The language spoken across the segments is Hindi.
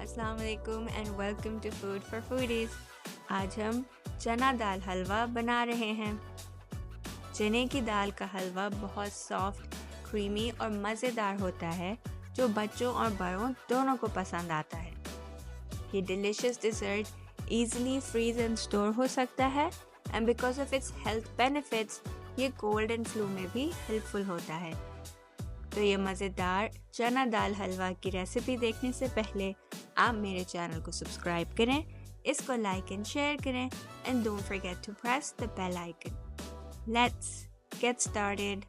अस्सलाम वालेकुम and welcome to food for foodies. आज हम चना दाल हलवा बना रहे हैं। चने की दाल का हलवा बहुत सॉफ्ट, क्रीमी और मज़ेदार होता है जो बच्चों और बड़ों दोनों को पसंद आता है। ये delicious dessert easily freeze and store हो सकता है and because of its health benefits ये कोल्ड एंड फ्लू में भी हेल्पफुल होता है। तो ये मज़ेदार चना दाल हलवा की रेसिपी देखने से पहले आप मेरे चैनल को सब्सक्राइब करें, इसको लाइक एंड शेयर करें and don't forget to press the bell icon. Let's get started.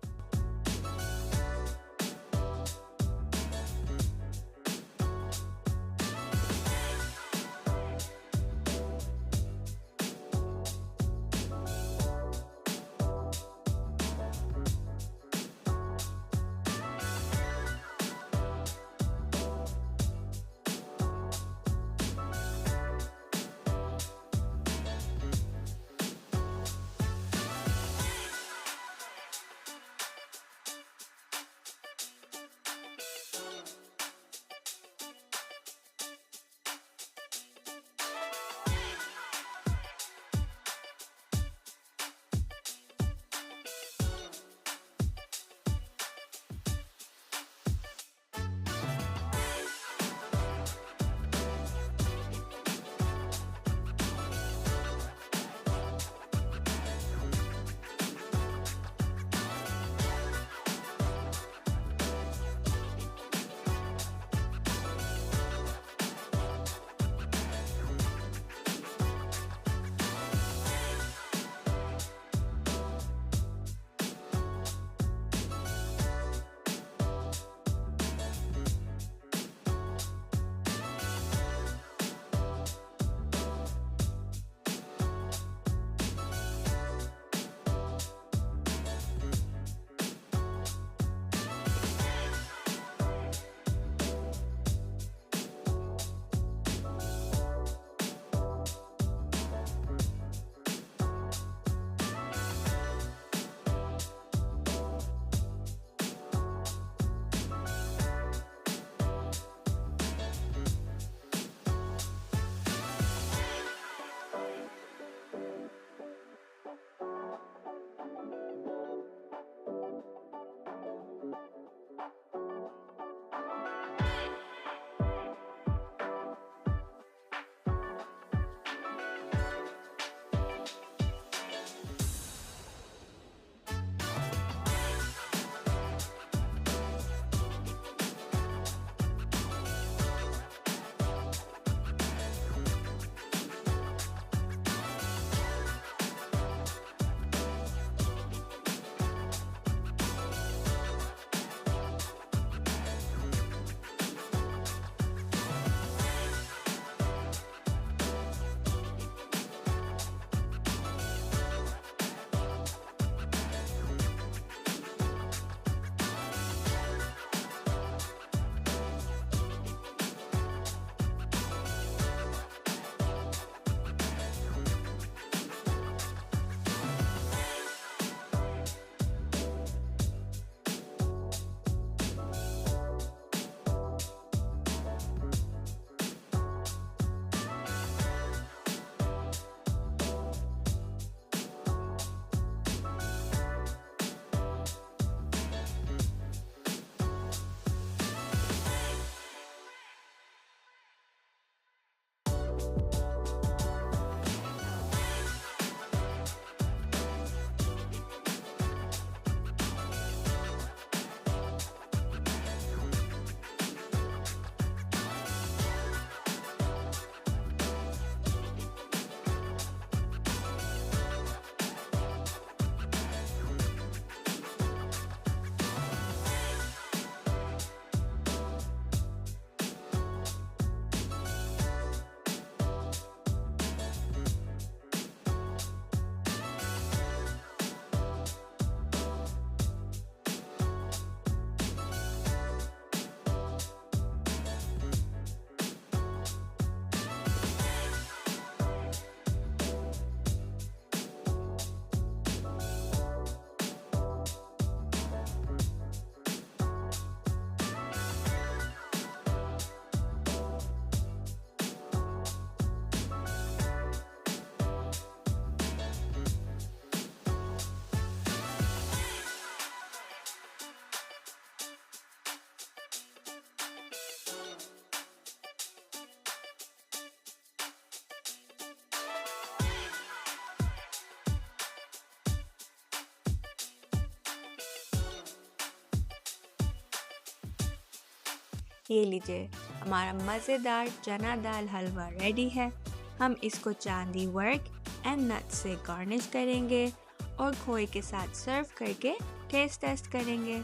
ये लीजिए, हमारा मज़ेदार चना दाल हलवा रेडी है। हम इसको चांदी वर्क एंड नट्स से गार्निश करेंगे और खोए के साथ सर्व करके टेस्ट टेस्ट करेंगे।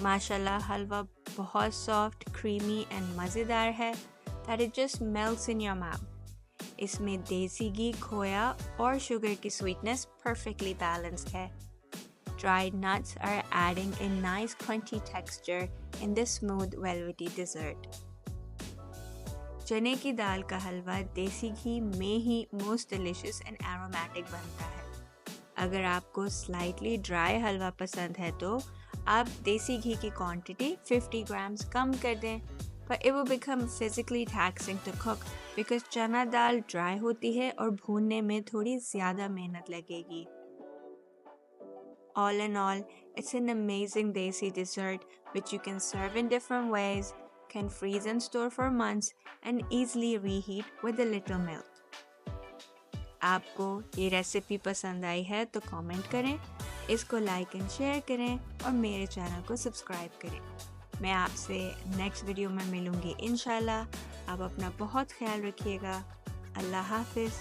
माशाल्लाह हलवा बहुत सॉफ्ट, क्रीमी एंड मज़ेदार है that it just melts in your mouth. इसमें देसी घी, खोया और शुगर की स्वीटनेस perfectly balanced है. Dried nuts are adding a nice crunchy texture in this smooth velvety dessert. चने की दाल का हलवा देसी घी में ही most delicious and aromatic बनता है। अगर आपको slightly dry हलवा पसंद है तो आप देसी घी की क्वांटिटी 50 ग्राम्स कम कर दें, but it will become physically taxing to cook because चना दाल ड्राई होती है और भूनने में थोड़ी ज़्यादा मेहनत लगेगी। All in all, it's an amazing desi dessert which you can serve in different ways, can freeze and store for months, and easily reheat with a little milk. आपको ये रेसिपी पसंद आई है तो कमेंट करें, इसको लाइक एंड शेयर करें और मेरे चैनल को सब्सक्राइब करें। मैं आपसे नेक्स्ट वीडियो में मिलूँगी इंशाल्लाह। आप अपना बहुत ख्याल रखिएगा। अल्लाह हाफिज़।